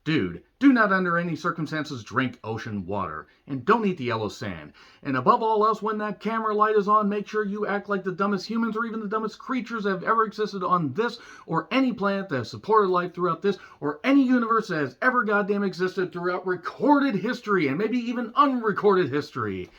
Dude, do not under any circumstances drink ocean water. And don't eat the yellow sand. And above all else, when that camera light is on, make sure you act like the dumbest humans or even the dumbest creatures that have ever existed on this or any planet that has supported life throughout this or any universe that has ever goddamn existed throughout recorded history and maybe even unrecorded history.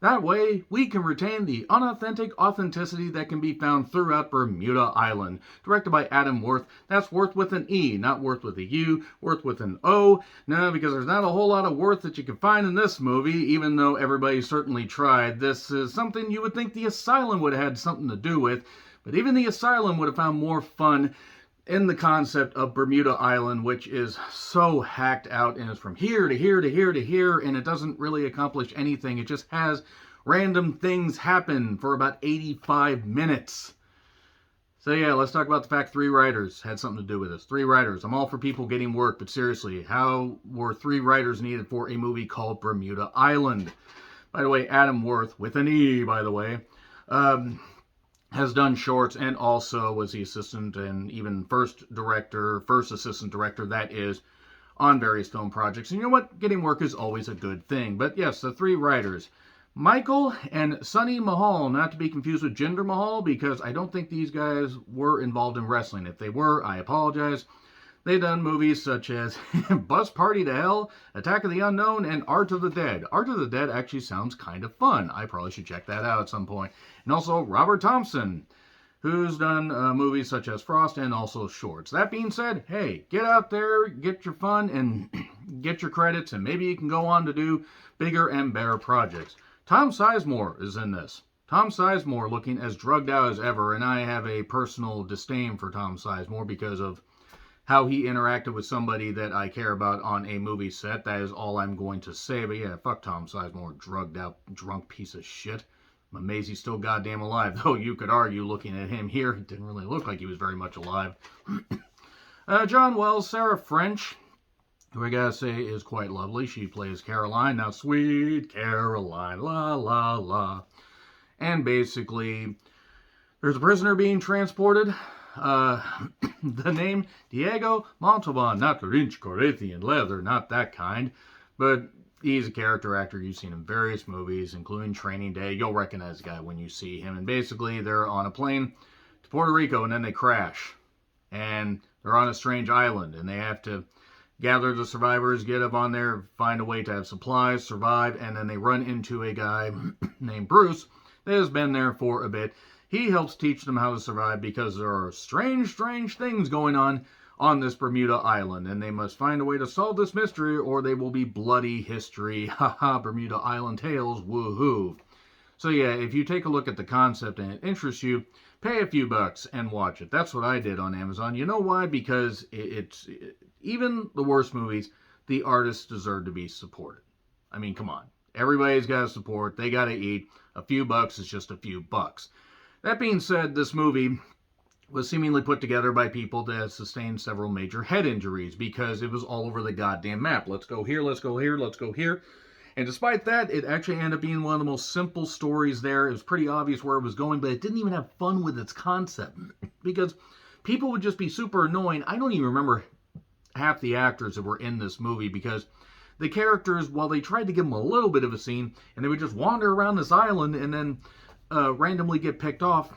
That way, we can retain the unauthentic authenticity that can be found throughout Bermuda Island. Directed by Adam Worth. That's Worth with an E, not Worth with a U, Worth with an O. No, because there's not a whole lot of worth that you can find in this movie, even though everybody certainly tried. This is something you would think the Asylum would have had something to do with, but even the Asylum would have found more fun in the concept of Bermuda Island, which is so hacked out and is from here to here to here to here, and it doesn't really accomplish anything. It just has random things happen for about 85 minutes. So yeah, let's talk about the fact 3 writers had something to do with this. 3 writers. I'm all for people getting work, but seriously, how were 3 writers needed for a movie called Bermuda Island? By the way, Adam Worth, with an E, by the way, has done shorts and also was the assistant and even first assistant director, that is, on various film projects. And you know what? Getting work is always a good thing. But yes, the 3 writers. Michael and Sonny Mahal, not to be confused with Jinder Mahal, because I don't think these guys were involved in wrestling. If they were, I apologize. They've done movies such as Bus Party to Hell, Attack of the Unknown, and Art of the Dead. Art of the Dead actually sounds kind of fun. I probably should check that out at some point. And also Robert Thompson, who's done movies such as Frost and also shorts. That being said, hey, get out there, get your fun, and get your credits, and maybe you can go on to do bigger and better projects. Tom Sizemore is in this. Tom Sizemore looking as drugged out as ever, and I have a personal disdain for Tom Sizemore because of how he interacted with somebody that I care about on a movie set. That is all I'm going to say. But yeah, fuck Tom Sizemore, drugged out, drunk piece of shit. I'm amazed he's still goddamn alive, though you could argue looking at him here, he didn't really look like he was very much alive. John Wells, Sarah French, who I gotta say is quite lovely. She plays Caroline. Now, sweet Caroline, la la la. And basically, there's a prisoner being transported. The name Diego Montalban, not the rich Corinthian leather, not that kind, but he's a character actor. You've seen him in various movies, including Training Day. You'll recognize the guy when you see him. And basically, they're on a plane to Puerto Rico, and then they crash. And they're on a strange island, and they have to gather the survivors, get up on there, find a way to have supplies, survive, and then they run into a guy named Bruce that has been there for a bit. He helps teach them how to survive because there are strange things going on this Bermuda Island, and they must find a way to solve this mystery or they will be bloody history. Haha, Bermuda Island tales, woohoo. So yeah, if you take a look at the concept and it interests you, pay a few bucks and watch it. That's what I did on Amazon. You know why? Because even the worst movies, the artists deserve to be supported. I mean, come on. Everybody's got to support. They got to eat. A few bucks is just a few bucks. That being said, this movie was seemingly put together by people that had sustained several major head injuries because it was all over the goddamn map. Let's go here, let's go here, let's go here. And despite that, it actually ended up being one of the most simple stories there. It was pretty obvious where it was going, but it didn't even have fun with its concept because people would just be super annoying. I don't even remember half the actors that were in this movie because the characters, while they tried to give them a little bit of a scene, and they would just wander around this island and then randomly get picked off,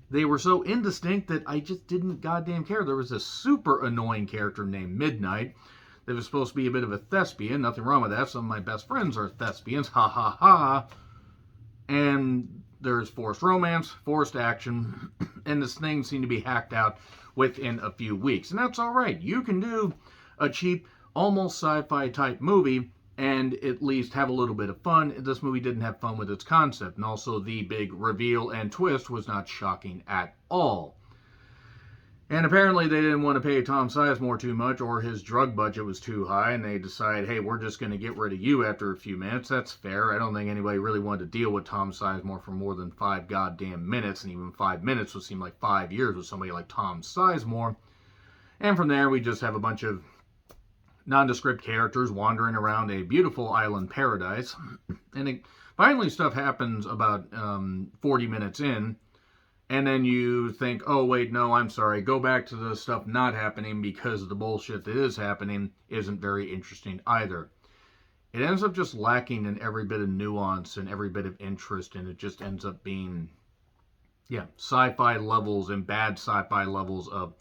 they were so indistinct that I just didn't goddamn care. There was a super annoying character named Midnight that was supposed to be a bit of a thespian. Nothing wrong with that. Some of my best friends are thespians. Ha ha ha. And there's forced romance, forced action, and this thing seemed to be hacked out within a few weeks. And that's all right. You can do a cheap, almost sci-fi type movie and at least have a little bit of fun. This movie didn't have fun with its concept. And also the big reveal and twist was not shocking at all. And apparently they didn't want to pay Tom Sizemore too much, or his drug budget was too high, and they decided, hey, we're just going to get rid of you after a few minutes. That's fair. I don't think anybody really wanted to deal with Tom Sizemore for more than 5 goddamn minutes, and even 5 minutes would seem like 5 years with somebody like Tom Sizemore. And from there, we just have a bunch of nondescript characters wandering around a beautiful island paradise. And finally stuff happens about 40 minutes in, And then you think, oh, wait, no, I'm sorry. Go back to the stuff not happening because the bullshit that is happening isn't very interesting either. It ends up just lacking in every bit of nuance and every bit of interest, and it just ends up being, yeah, sci-fi levels and bad sci-fi levels of,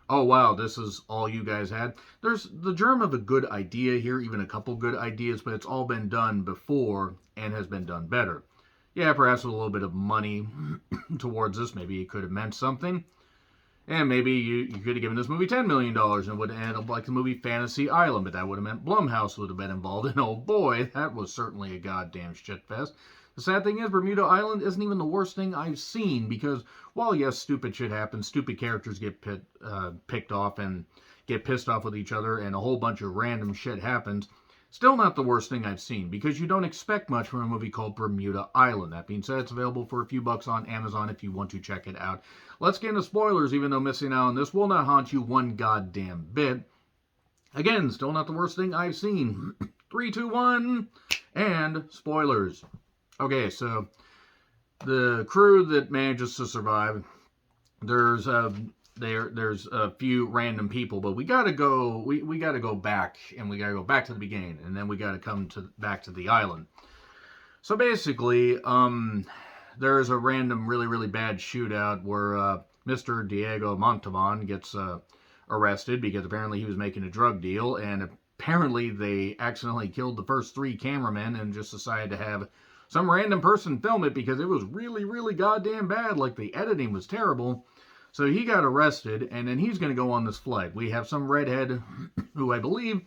oh, wow, this is all you guys had. There's the germ of a good idea here, even a couple good ideas, but it's all been done before and has been done better. Yeah, perhaps with a little bit of money towards this, maybe it could have meant something. And maybe you could have given this movie $10 million and it would have ended up like the movie Fantasy Island, but that would have meant Blumhouse would have been involved. And oh boy, that was certainly a goddamn shitfest. The sad thing is, Bermuda Island isn't even the worst thing I've seen because, while yes, stupid shit happens, stupid characters get picked off and get pissed off with each other, and a whole bunch of random shit happens. Still not the worst thing I've seen, because you don't expect much from a movie called Bermuda Island. That being said, it's available for a few bucks on Amazon if you want to check it out. Let's get into spoilers, even though missing out on this will not haunt you one goddamn bit. Again, still not the worst thing I've seen. 3, 2, 1, and spoilers. Okay, so the crew that manages to survive, there's a few random people, but we gotta go. We gotta go back, and we gotta go back to the beginning, and then we gotta come back to the island. So basically, there's a random, really, really bad shootout where Mr. Diego Montalban gets arrested because apparently he was making a drug deal, and apparently they accidentally killed the first 3 cameramen and just decided to have some random person film it because it was really, really goddamn bad. Like, the editing was terrible. So he got arrested, and then he's going to go on this flight. We have some redhead who I believe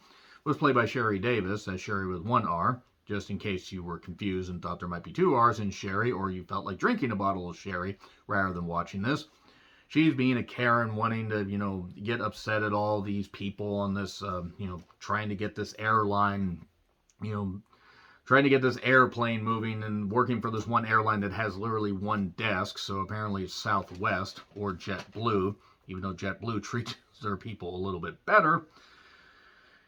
was played by Sherry Davis, that's Sherry with 1 R, just in case you were confused and thought there might be 2 R's in Sherry, or you felt like drinking a bottle of Sherry rather than watching this. She's being a Karen, wanting to, get upset at all these people on this, trying to get this airline, trying to get this airplane moving and working for this one airline that has literally 1 desk. So apparently it's Southwest or JetBlue, even though JetBlue treats their people a little bit better.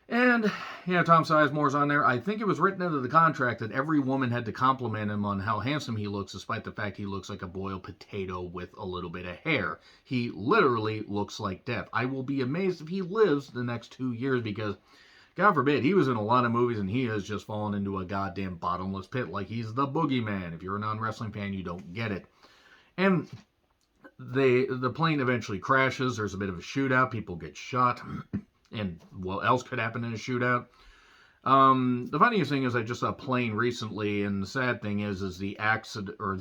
And, Tom Sizemore's on there. I think it was written into the contract that every woman had to compliment him on how handsome he looks, despite the fact he looks like a boiled potato with a little bit of hair. He literally looks like death. I will be amazed if he lives the next 2 years because, God forbid, he was in a lot of movies and he has just fallen into a goddamn bottomless pit like he's the boogeyman. If you're a non-wrestling fan, you don't get it. And the plane eventually crashes. There's a bit of a shootout. People get shot. And what else could happen in a shootout? The funniest thing is I just saw a plane recently, and the sad thing is the accident, or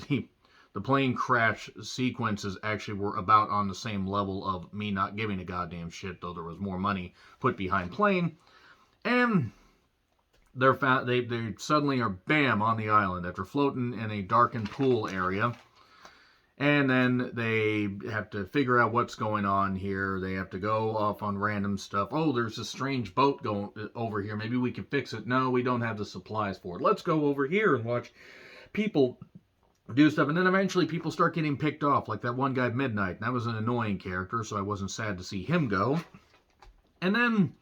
the plane crash sequences actually were about on the same level of me not giving a goddamn shit, though there was more money put behind plane. And they suddenly are bam on the island after floating in a darkened pool area. And then they have to figure out what's going on here. They have to go off on random stuff. Oh, there's a strange boat going over here. Maybe we can fix it. No, we don't have the supplies for it. Let's go over here and watch people do stuff. And then eventually people start getting picked off, like that one guy, Midnight. And that was an annoying character, so I wasn't sad to see him go. And then,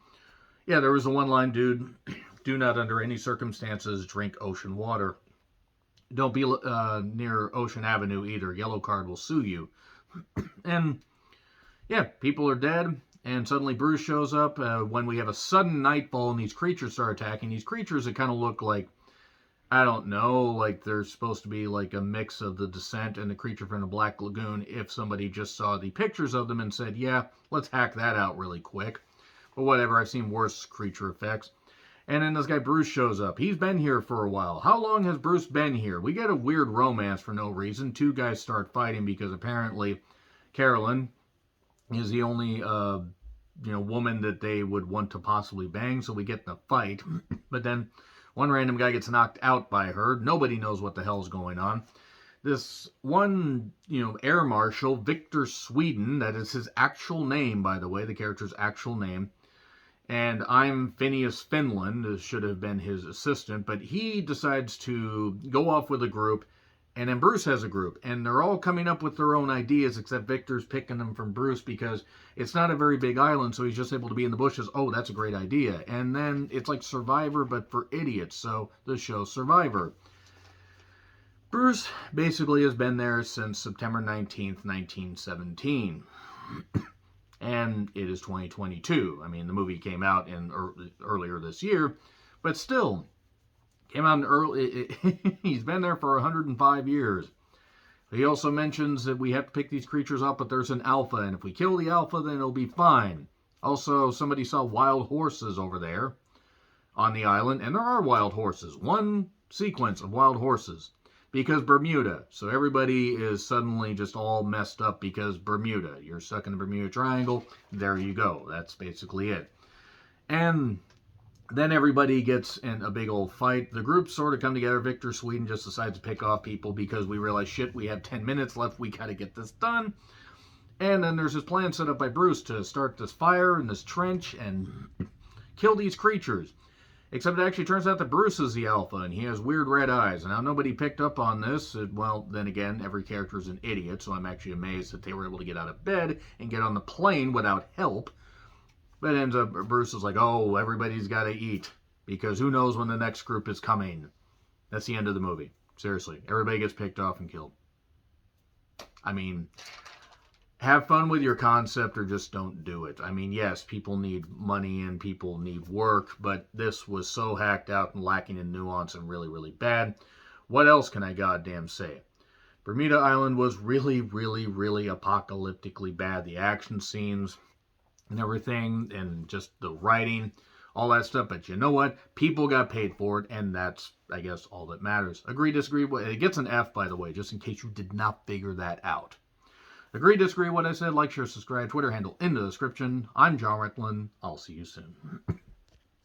there was a one-line dude. Do not under any circumstances drink ocean water. Don't be near Ocean Avenue either. Yellow card will sue you. And, people are dead. And suddenly Bruce shows up when we have a sudden nightfall and these creatures start attacking. These creatures that kind of look like, I don't know, like they're supposed to be like a mix of The Descent and the creature from the Black Lagoon if somebody just saw the pictures of them and said, yeah, let's hack that out really quick. But whatever, I've seen worse creature effects. And then this guy Bruce shows up. He's been here for a while. How long has Bruce been here? We get a weird romance for no reason. 2 guys start fighting because apparently Carolyn is the only woman that they would want to possibly bang. So we get in a fight. But then one random guy gets knocked out by her. Nobody knows what the hell's going on. This one, air marshal, Victor Sweden, that is his actual name, by the way, the character's actual name. And I'm Phineas Finland, this should have been his assistant, but he decides to go off with a group, and then Bruce has a group, and they're all coming up with their own ideas, except Victor's picking them from Bruce because it's not a very big island, so he's just able to be in the bushes. Oh, that's a great idea. And then it's like Survivor, but for idiots, so the show Survivor. Bruce basically has been there since September 19th, 1917. And it is 2022. I mean, the movie came out in earlier this year, but still, came out in early. He's been there for 105 years. He also mentions that we have to pick these creatures up, but there's an alpha, and if we kill the alpha, then it'll be fine. Also, somebody saw wild horses over there on the island, and there are wild horses. One sequence of wild horses. Because Bermuda. So everybody is suddenly just all messed up because Bermuda. You're stuck in the Bermuda Triangle. There you go. That's basically it. And then everybody gets in a big old fight. The groups sort of come together. Victor Sweden just decides to pick off people because we realize, shit, we have 10 minutes left. We got to get this done. And then there's this plan set up by Bruce to start this fire in this trench and kill these creatures. Except it actually turns out that Bruce is the alpha, and he has weird red eyes. And now nobody picked up on this. Well, then again, every character is an idiot, so I'm actually amazed that they were able to get out of bed and get on the plane without help. But ends up, Bruce is like, oh, everybody's got to eat, because who knows when the next group is coming. That's the end of the movie. Seriously, everybody gets picked off and killed. I mean, have fun with your concept or just don't do it. I mean, yes, people need money and people need work, but this was so hacked out and lacking in nuance and really, really bad. What else can I goddamn say? Bermuda Island was really, really, really apocalyptically bad. The action scenes and everything and just the writing, all that stuff. But you know what? People got paid for it, and that's, I guess, all that matters. Agree, disagree. It gets an F, by the way, just in case you did not figure that out. Agree, disagree, what I said, like, share, subscribe, Twitter handle in the description. I'm John Recklin. I'll see you soon.